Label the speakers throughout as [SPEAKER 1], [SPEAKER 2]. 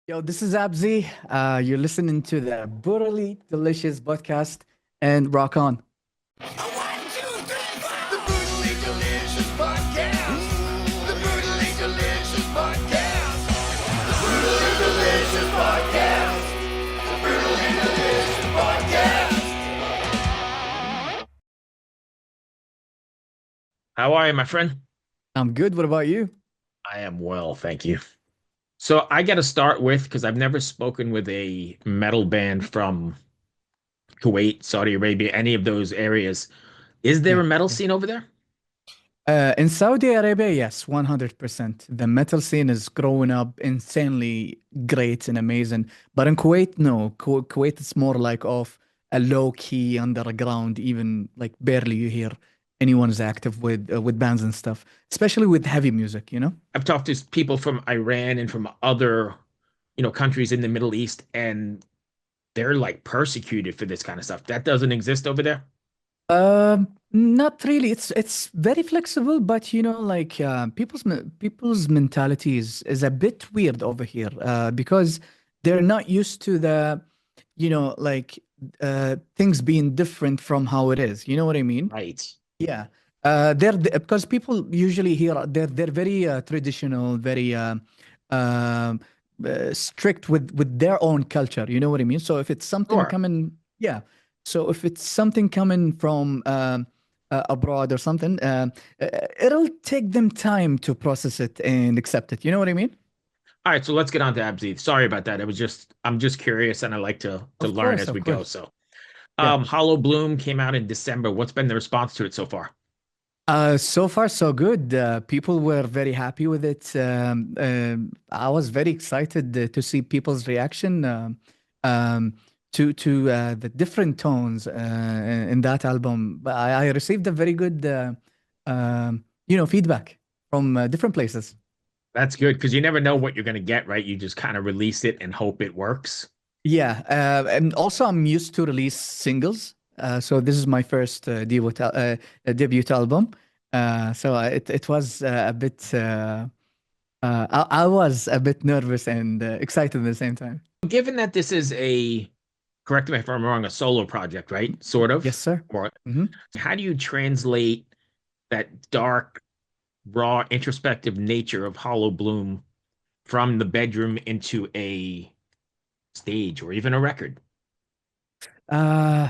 [SPEAKER 1] Yo, this is ABZY. You're listening to the Brutally Delicious podcast and rock on.
[SPEAKER 2] One, two, three, four. The Brutally Delicious Podcast. The Brutally Delicious Podcast. The Brutally Delicious Podcast. The Brutally Delicious Podcast.
[SPEAKER 3] How are you, my friend?
[SPEAKER 1] I'm good. What about you?
[SPEAKER 3] I am well, thank you. So I got to start with, because I've never spoken with a metal band from Kuwait, Saudi Arabia, any of those areas. Is there
[SPEAKER 1] Yeah.
[SPEAKER 3] a metal scene over there?
[SPEAKER 1] In Saudi Arabia, yes, 100%. The metal scene is growing up insanely great and amazing. But in Kuwait, no. Kuwait is more like of a low key underground, even like barely you hear anyone is active with bands and stuff, especially with heavy music, you know?
[SPEAKER 3] I've talked to people from Iran and from other, countries in the Middle East, and they're like persecuted for this kind of stuff. That doesn't exist over there.
[SPEAKER 1] Not really. It's very flexible, but like people's mentality is a bit weird over here, because they're not used to the, like things being different from how it is. You know what I mean?
[SPEAKER 3] Right.
[SPEAKER 1] Yeah. Because people usually here they're very traditional, very strict with their own culture. You know what I mean? So if it's something
[SPEAKER 3] Sure.
[SPEAKER 1] coming, yeah. So if it's something coming from abroad or something, it'll take them time to process it and accept it. You know what I mean?
[SPEAKER 3] All right, so let's get on to ABZY. Sorry about that. I'm just curious, and I like to
[SPEAKER 1] Of
[SPEAKER 3] learn
[SPEAKER 1] course,
[SPEAKER 3] as
[SPEAKER 1] of
[SPEAKER 3] we go.
[SPEAKER 1] course.
[SPEAKER 3] So,
[SPEAKER 1] Yeah.
[SPEAKER 3] Hollow Bloom came out in December. What's been the response to it so far?
[SPEAKER 1] So far, so good. People were very happy with it. I was very excited to see people's reaction um, to the different tones in that album. But I received a very good, feedback from different places.
[SPEAKER 3] That's good because you never know what you're going to get, right? You just kind of release it and hope it works.
[SPEAKER 1] Yeah, and also I'm used to release singles. So this is my first debut album. It was a bit. I was a bit nervous and excited at the same time.
[SPEAKER 3] Given that this is correct me if I'm wrong, a solo project, right? Sort
[SPEAKER 1] Yes,
[SPEAKER 3] of.
[SPEAKER 1] sir.
[SPEAKER 3] Or
[SPEAKER 1] Hmm.
[SPEAKER 3] how do you translate that dark, raw, introspective nature of Hollow Bloom from the bedroom into a stage or even a record?
[SPEAKER 1] Uh,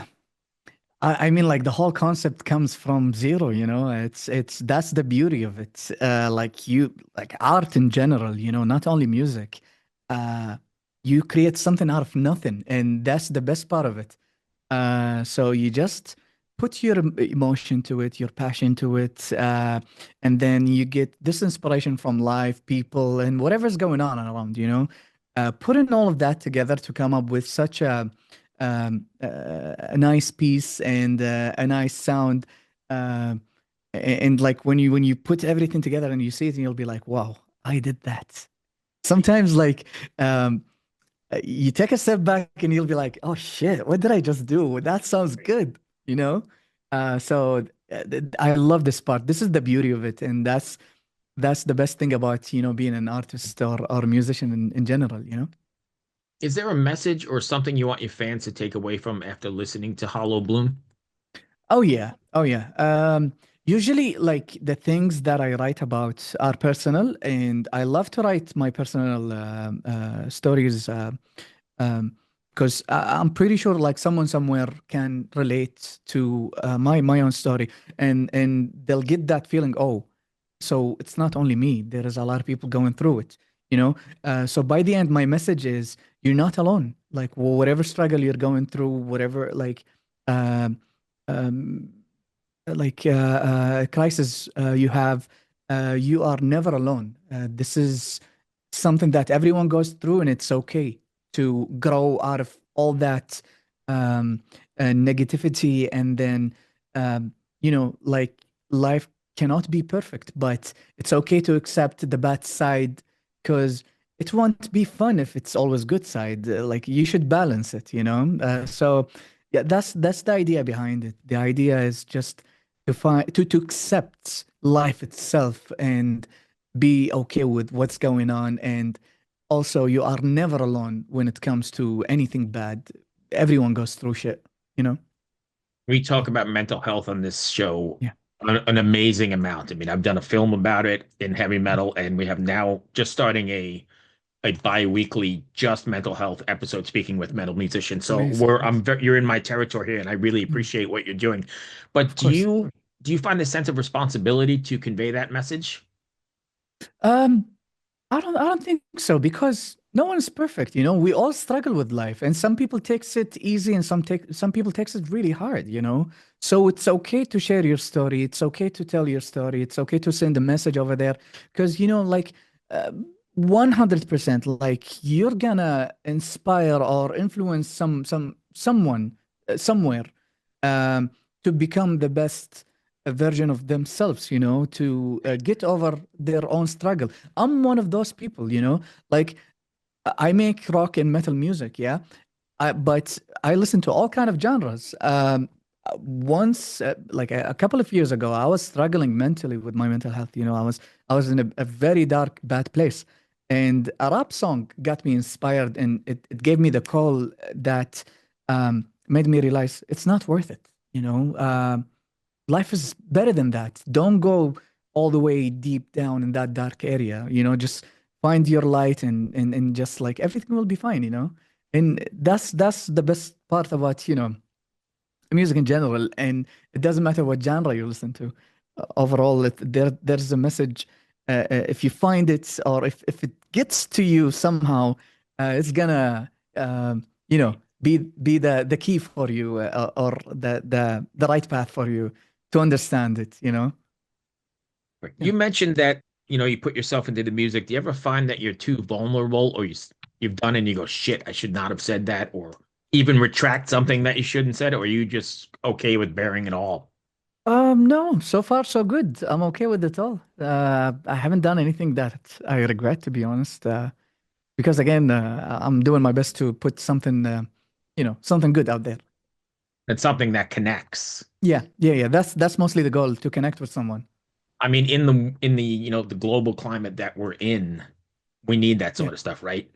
[SPEAKER 1] I mean, like the whole concept comes from zero. It's that's the beauty of it. Like art in general. Not only music. Uh, you create something out of nothing, and that's the best part of it. So you just put your emotion to it, your passion to it, and then you get this inspiration from life, people, and whatever's going on around, putting all of that together to come up with such a nice piece and a nice sound. Uh, and like when you put everything together and you see it, and you'll be like, wow, I did that. Sometimes um, you take a step back and you'll be like, oh shit, what did I just do? That sounds good, you know? I love this part. This is the beauty of it. And that's the best thing about, being an artist or a musician in general.
[SPEAKER 3] Is there a message or something you want your fans to take away from after listening to Hollow Bloom?
[SPEAKER 1] Oh yeah. Oh yeah. Usually like the things that I write about are personal and I love to write my personal stories um, because I'm pretty sure like someone somewhere can relate to my own story and they'll get that feeling. Oh, so it's not only me. There is a lot of people going through it. You know. So by the end, my message is you're not alone. Like whatever struggle you're going through, whatever um, um, crisis you have, you are never alone. This is something that everyone goes through, and it's okay to grow out of all that um, negativity. And then, like life cannot be perfect, but it's okay to accept the bad side because it won't be fun if it's always good side. Like you should balance it. So yeah, that's the idea behind it. The idea is just to accept life itself and be okay with what's going on and also you are never alone when it comes to anything bad. Everyone goes through shit, you know?
[SPEAKER 3] We talk
[SPEAKER 1] But
[SPEAKER 3] about mental health on this show
[SPEAKER 1] yeah.
[SPEAKER 3] an amazing amount. I mean, I've done a film about it in heavy
[SPEAKER 1] Mm.
[SPEAKER 3] metal, and we have now just starting a bi-weekly just mental health episode speaking with metal musicians. So
[SPEAKER 1] Amazing. Amazing.
[SPEAKER 3] you're in my territory here, and I really
[SPEAKER 1] Mm.
[SPEAKER 3] appreciate what you're doing. But
[SPEAKER 1] Of course.
[SPEAKER 3] do you find a sense of responsibility to convey that message?
[SPEAKER 1] Um, I don't think so because no one is perfect, you know. We all struggle with life, and some people takes it easy, and some people takes it really hard, you know. So it's okay to share your story. It's okay to tell your story. It's okay to send a message over there because you know, like, 100%, like you're gonna inspire or influence someone somewhere um, to become the best version of themselves, you know, to get over their own struggle. I'm one of those people, you know, like I make rock and metal music, yeah, but I listen to all kind of genres. Once, like a couple of years ago, I was struggling mentally with my mental health. You know, I was in a very dark, bad place, and a rap song got me inspired, and it gave me the call that made me realize it's not worth it. You know, life is better than that. Don't go all the way deep down in that dark area. You know, just find your light and just like everything will be fine, you know? And that's the best part about, you know, music in general. And it doesn't matter what genre you listen to. Overall, there's a message. If you find it or if it gets to you somehow, it's gonna you know be the key for you or the right path for you to understand it, you know? Yeah.
[SPEAKER 3] You mentioned that, you put yourself into the music. Do you ever find that you're too vulnerable or you've done and you go, shit, I should not have said that, or even retract something that you shouldn't said, or are you just okay with bearing it all?
[SPEAKER 1] No, so far so good. I'm okay with it all. I haven't done anything that I regret, to be honest. Because again, I'm doing my best to put something, you know, something good out there.
[SPEAKER 3] It's something that connects.
[SPEAKER 1] Yeah, yeah, yeah. That's mostly the goal, to connect with someone.
[SPEAKER 3] I mean, in the the global climate that we're in, we need that
[SPEAKER 1] Yeah,
[SPEAKER 3] sort of stuff, right?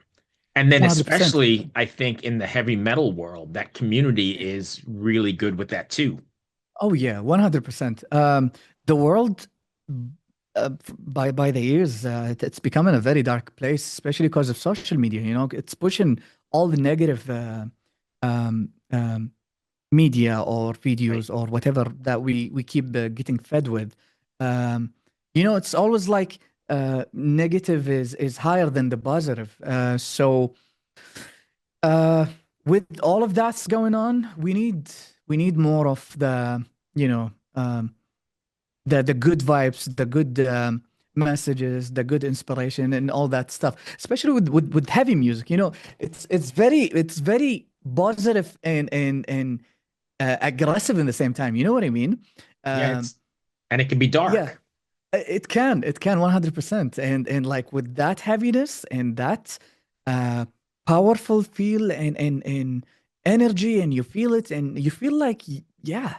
[SPEAKER 3] And then
[SPEAKER 1] 100%.
[SPEAKER 3] especially, I think in the heavy metal world, that community is really good with that too.
[SPEAKER 1] Oh yeah, 100%. The world, by the years, it's becoming a very dark place, especially because of social media. You know, it's pushing all the negative media or
[SPEAKER 3] Right.
[SPEAKER 1] videos or whatever that we keep getting fed with. Um, you know, it's always like negative is higher than the positive. So uh, with all of that's going on, we need more of the you know the good vibes, the good messages, the good inspiration, and all that stuff. Especially with heavy music, you know, it's very positive and aggressive in the same time. You know what I mean?
[SPEAKER 3] Yeah,
[SPEAKER 1] Um,
[SPEAKER 3] and it can be
[SPEAKER 1] yeah,
[SPEAKER 3] dark.
[SPEAKER 1] it can 100%. And like with that heaviness and that uh, powerful feel and energy, and you feel it, and you feel like yeah,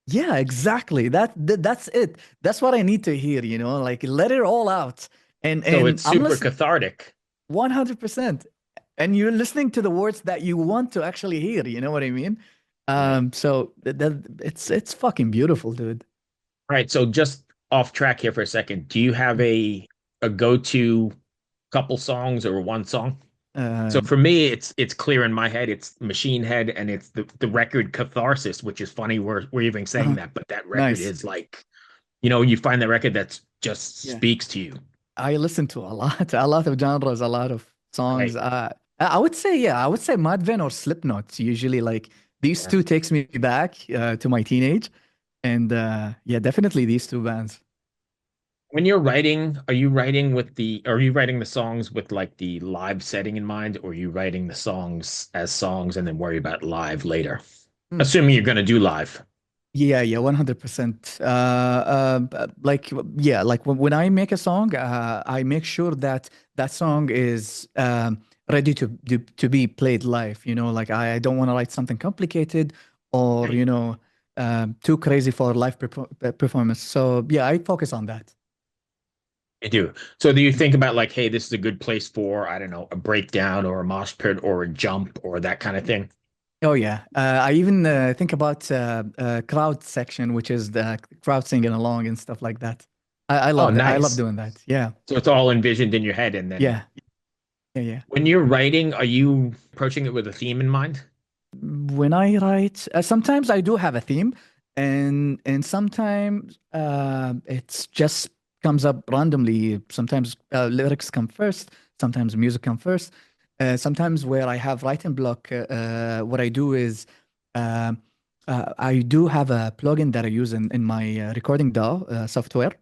[SPEAKER 1] yeah, exactly. That's it. That's what I need to hear. You know, like let it all out. And
[SPEAKER 3] So
[SPEAKER 1] and
[SPEAKER 3] it's
[SPEAKER 1] I'm
[SPEAKER 3] super
[SPEAKER 1] listening
[SPEAKER 3] cathartic.
[SPEAKER 1] 100%. And you're listening to the words that you want to actually hear. You know what I mean?
[SPEAKER 3] Right.
[SPEAKER 1] So it's fucking beautiful, dude.
[SPEAKER 3] All right. So just off track here for a second. Do you have a go-to couple songs or one song? So
[SPEAKER 1] Uh,
[SPEAKER 3] for me, it's clear in my head. It's Machine Head and it's the record Catharsis, which is funny we're even saying
[SPEAKER 1] uh-huh.
[SPEAKER 3] that, but that record
[SPEAKER 1] Nice.
[SPEAKER 3] is like, you find that record that just
[SPEAKER 1] Yeah.
[SPEAKER 3] speaks to you.
[SPEAKER 1] I listen to a lot of genres, a lot of songs.
[SPEAKER 3] Right.
[SPEAKER 1] I would say, yeah, I would say Madven or Slipknot. Usually, like these
[SPEAKER 3] Yeah.
[SPEAKER 1] two takes me back to my teenage, and yeah, definitely these two bands.
[SPEAKER 3] When you're writing, are you writing the songs with like the live setting in mind, or are you writing the songs as songs and then worry about live later?
[SPEAKER 1] Hmm.
[SPEAKER 3] Assuming you're going to do live.
[SPEAKER 1] Yeah, yeah, 100%. Like, yeah, like when I make a song, I make sure that that song is ready to be played live. You know, like I don't want to write something complicated or,
[SPEAKER 3] Right.
[SPEAKER 1] you know, too crazy for live performance. So yeah, I focus on that.
[SPEAKER 3] I do. So do you think about like, hey, this is a good place for, I don't know, a breakdown or a mosh pit or a jump or that kind of thing?
[SPEAKER 1] Oh yeah, I even think about crowd section, which is the crowd singing along and stuff like that. I
[SPEAKER 3] Oh,
[SPEAKER 1] love that. I love
[SPEAKER 3] nice.
[SPEAKER 1] doing that. Yeah,
[SPEAKER 3] So it's all envisioned in your head. And then
[SPEAKER 1] yeah, yeah, yeah.
[SPEAKER 3] when you're writing, are you approaching it with a theme in mind?
[SPEAKER 1] When I write, sometimes I do have a theme, and sometimes it's just comes up randomly. Sometimes lyrics come first, sometimes music come first. Sometimes where I have writing block, what I do is uh, I do have a plugin that I use in my recording DAW software.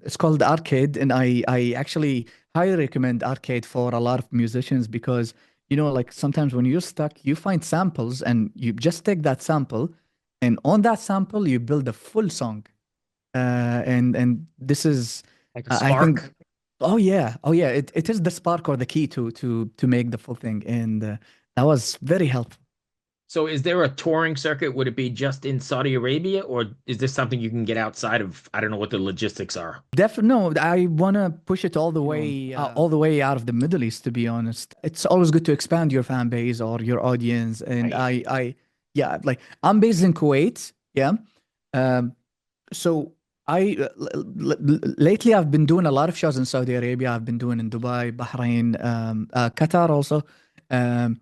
[SPEAKER 1] It's called Arcade, and I actually highly recommend Arcade for a lot of musicians because like sometimes when you're stuck, you find samples and you just take that sample, and on that sample you build a full song. And this is,
[SPEAKER 3] Like a
[SPEAKER 1] I think,
[SPEAKER 3] spark?
[SPEAKER 1] oh yeah, it is the spark or the key to make the full thing, and that was very helpful.
[SPEAKER 3] So is there a touring circuit? Would it be just in Saudi Arabia, or is this something you can get outside of? I don't know what the logistics are.
[SPEAKER 1] Definitely, no, I want to push it all the way out of the Middle East, to be honest. It's always good to expand your fan base or your audience. And
[SPEAKER 3] Right.
[SPEAKER 1] yeah, like I'm based in Kuwait. Yeah. Um, so lately I've been doing a lot of shows in Saudi Arabia. I've been doing in Dubai, Bahrain, Qatar also. Um,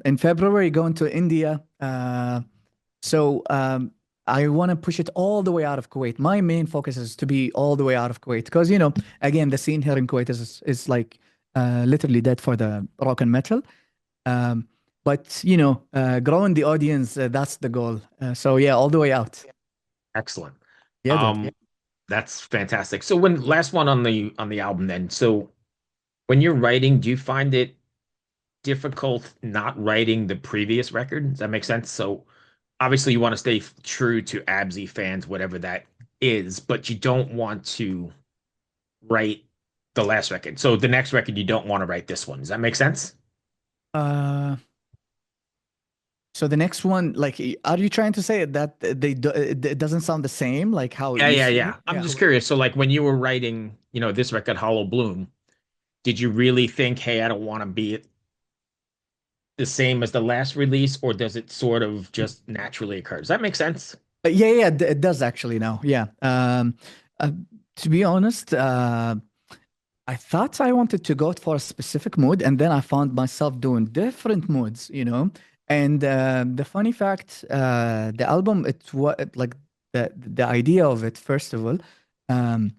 [SPEAKER 1] in February, going to India. So I want to push it all the way out of Kuwait. My main focus is to be all the way out of Kuwait because again, the scene here in Kuwait is like literally dead for the rock and metal. Um, but growing the audience, that's the goal. So yeah, all the way out.
[SPEAKER 3] Excellent.
[SPEAKER 1] Yeah, dude.
[SPEAKER 3] Um, that's fantastic. So when last one on the album then. So when you're writing, do you find it difficult not writing the previous record? Does that make sense? So obviously you want to stay true to ABZY fans, whatever that is, but you don't want to write the last record. So the next record, you don't want to write this one. Does that make sense?
[SPEAKER 1] Uh, so the next one, like, are you trying to say that it doesn't sound the same, like how it
[SPEAKER 3] Yeah,
[SPEAKER 1] used
[SPEAKER 3] yeah,
[SPEAKER 1] to
[SPEAKER 3] yeah.
[SPEAKER 1] be?
[SPEAKER 3] I'm
[SPEAKER 1] Yeah.
[SPEAKER 3] just curious. So like when you were writing, this record, Hollow Bloom, did you really think, hey, I don't want to be the same as the last release, or does it sort of just naturally occur? Does that make sense?
[SPEAKER 1] Yeah, yeah, it does actually now. Yeah. Uh, to be honest, I thought I wanted to go for a specific mood, and then I found myself doing different moods. And the funny fact, the album, it's what like the idea of it. First of all, um,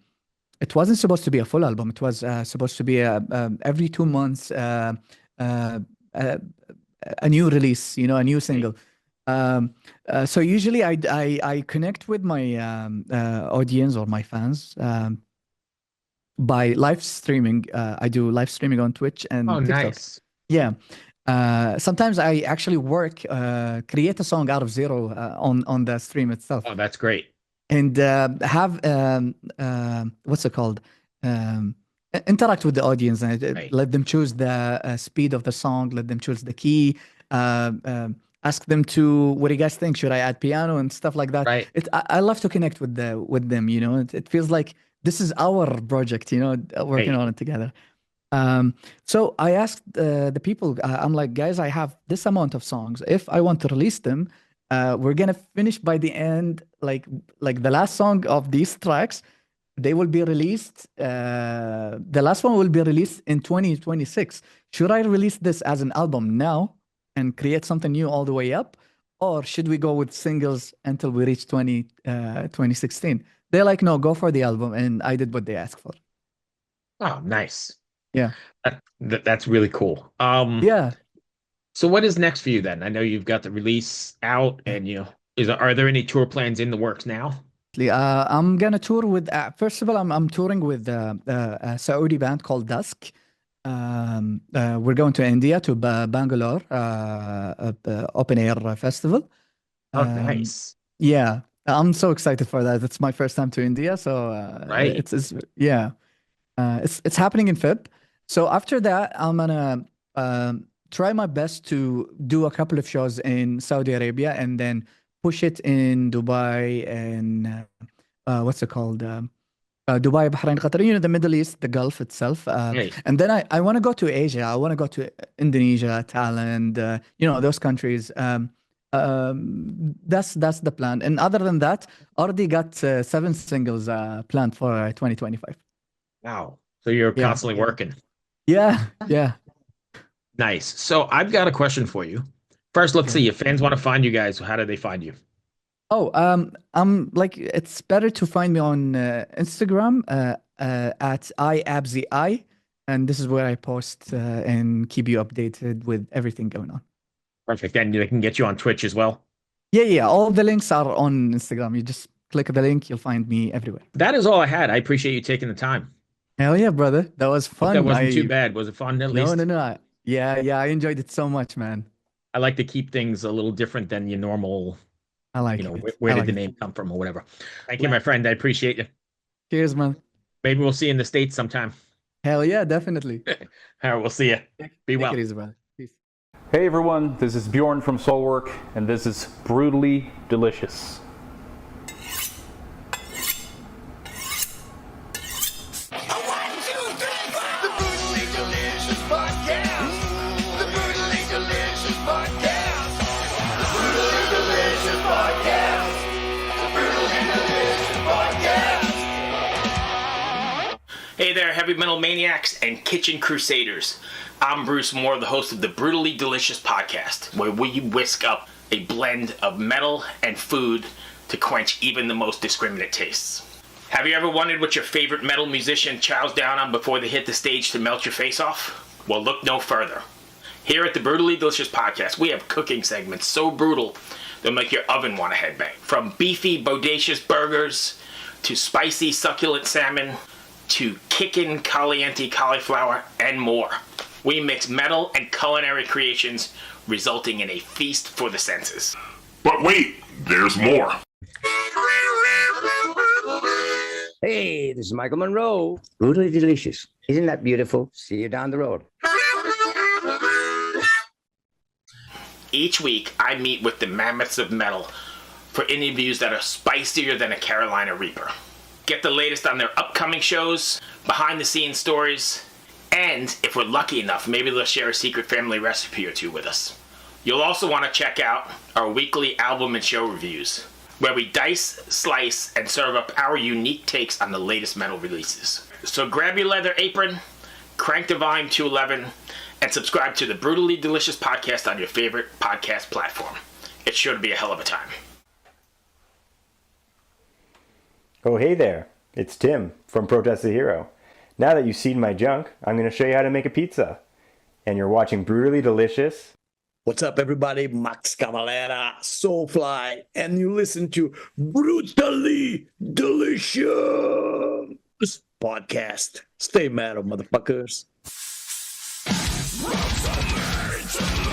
[SPEAKER 1] it wasn't supposed to be a full album. It was supposed to be every 2 months uh, uh, a new release, a new
[SPEAKER 3] Right.
[SPEAKER 1] single. So usually I connect with my audience or my fans by live streaming. I do live streaming on Twitch
[SPEAKER 3] Oh,
[SPEAKER 1] and TikTok.
[SPEAKER 3] nice.
[SPEAKER 1] Yeah. Sometimes I actually create a song out of zero on the stream itself
[SPEAKER 3] Oh, that's great.
[SPEAKER 1] and have what's it called? Um, Interact with the audience and
[SPEAKER 3] Right,
[SPEAKER 1] let them choose the speed of the song, let them choose the key, ask them to what do you guys think? Should I add piano and stuff like that?
[SPEAKER 3] right,
[SPEAKER 1] I love to connect with them. It feels like this is our project. Working
[SPEAKER 3] right.
[SPEAKER 1] on it together. So I asked the people, I'm like, guys, I have this amount of songs. If I want to release them, we're gonna finish by the end, like the last song of these tracks, they will be released. The last one will be released in 2026. Should I release this as an album now and create something new all the way up? Or should we go with singles until we reach 2016? They're like, no, go for the album. And I did what they asked for.
[SPEAKER 3] Oh, nice.
[SPEAKER 1] Yeah.
[SPEAKER 3] That's really cool.
[SPEAKER 1] Yeah.
[SPEAKER 3] So what is next for you then? I know you've got the release out,
[SPEAKER 1] Yeah.
[SPEAKER 3] and are there any tour plans in the works now?
[SPEAKER 1] I'm gonna tour with. First of all, I'm touring with a Saudi band called Dusk. We're going to India to Bangalore open air festival.
[SPEAKER 3] Oh,
[SPEAKER 1] Um,
[SPEAKER 3] nice.
[SPEAKER 1] yeah, I'm so excited for that. It's my first time to India, so
[SPEAKER 3] Right.
[SPEAKER 1] it's yeah. It's happening in Feb. So after that, I'm gonna try my best to do a couple of shows in Saudi Arabia and then push it in Dubai and what's it called? Dubai, Bahrain, Qatar, the Middle East, the Gulf itself.
[SPEAKER 3] Hey,
[SPEAKER 1] And then I want to go to Asia. I want to go to Indonesia, Thailand, those countries. That's the plan. And other than that, already got 7 singles planned for 2025.
[SPEAKER 3] wow. So you're
[SPEAKER 1] Yeah.
[SPEAKER 3] constantly working.
[SPEAKER 1] Yeah. Yeah.
[SPEAKER 3] Nice. So I've got a question for you. First, let's see. If fans want to find you guys, how do they find you?
[SPEAKER 1] Oh, I'm like, it's better to find me on Instagram at ABZY. And this is where I post and keep you updated with everything going on.
[SPEAKER 3] Perfect. And they can get you on Twitch as well.
[SPEAKER 1] Yeah. All the links are on Instagram. You just click the link, you'll find me everywhere.
[SPEAKER 3] That is all I had. I appreciate you taking the time.
[SPEAKER 1] Hell yeah, brother. That was
[SPEAKER 3] Hope
[SPEAKER 1] fun.
[SPEAKER 3] that wasn't too bad. Was it fun at least?
[SPEAKER 1] No. Yeah, I enjoyed it so much, man.
[SPEAKER 3] I like to keep things a little different than your normal,
[SPEAKER 1] I like
[SPEAKER 3] you know,
[SPEAKER 1] it.
[SPEAKER 3] where
[SPEAKER 1] I
[SPEAKER 3] did
[SPEAKER 1] like
[SPEAKER 3] the
[SPEAKER 1] it.
[SPEAKER 3] name come from or whatever. Thank you, my friend. I appreciate you.
[SPEAKER 1] Cheers, man.
[SPEAKER 3] Maybe we'll see you in the States sometime.
[SPEAKER 1] Hell yeah, definitely.
[SPEAKER 3] All right, we'll see you. Be well.
[SPEAKER 1] Take it easy, brother. Peace.
[SPEAKER 4] Hey everyone, this is Bjorn from Soulwork, and this is Brutally Delicious.
[SPEAKER 2] The Brutally Delicious Podcast. The Brutally Delicious Podcast. The Brutally Delicious Podcast. The Brutally Delicious Podcast.
[SPEAKER 5] Hey there, heavy metal maniacs and kitchen crusaders. I'm Bruce Moore, the host of the Brutally Delicious Podcast, where we whisk up a blend of metal and food to quench even the most discriminate tastes. Have you ever wondered what your favorite metal musician chows down on before they hit the stage to melt your face off? Well, look no further. Here at the Brutally Delicious Podcast, we have cooking segments so brutal they'll make your oven want to headbang. From beefy, bodacious burgers, to spicy, succulent salmon, to kickin' caliente cauliflower, and more. We mix metal and culinary creations, resulting in a feast for the senses.
[SPEAKER 6] But wait, there's more.
[SPEAKER 7] Hey, this is Michael Monroe. Brutally delicious. Isn't that beautiful? See you down the road.
[SPEAKER 5] Each week, I meet with the mammoths of metal for interviews that are spicier than a Carolina Reaper. Get the latest on their upcoming shows, behind-the-scenes stories, and if we're lucky enough, maybe they'll share a secret family recipe or two with us. You'll also want to check out our weekly album and show reviews, where we dice, slice, and serve up our unique takes on the latest metal releases. So grab your leather apron, crank the volume to 11, and subscribe to the Brutally Delicious Podcast on your favorite podcast platform. It's sure to be a hell of a time.
[SPEAKER 8] Oh, hey there. It's Tim from Protest the Hero. Now that you've seen my junk, I'm going to show you how to make a pizza. And you're watching Brutally Delicious.
[SPEAKER 9] What's up, everybody? Max Cavalera, Soulfly, and you listen to Brutally Delicious Podcast. Stay mad, motherfuckers.
[SPEAKER 2] From summer to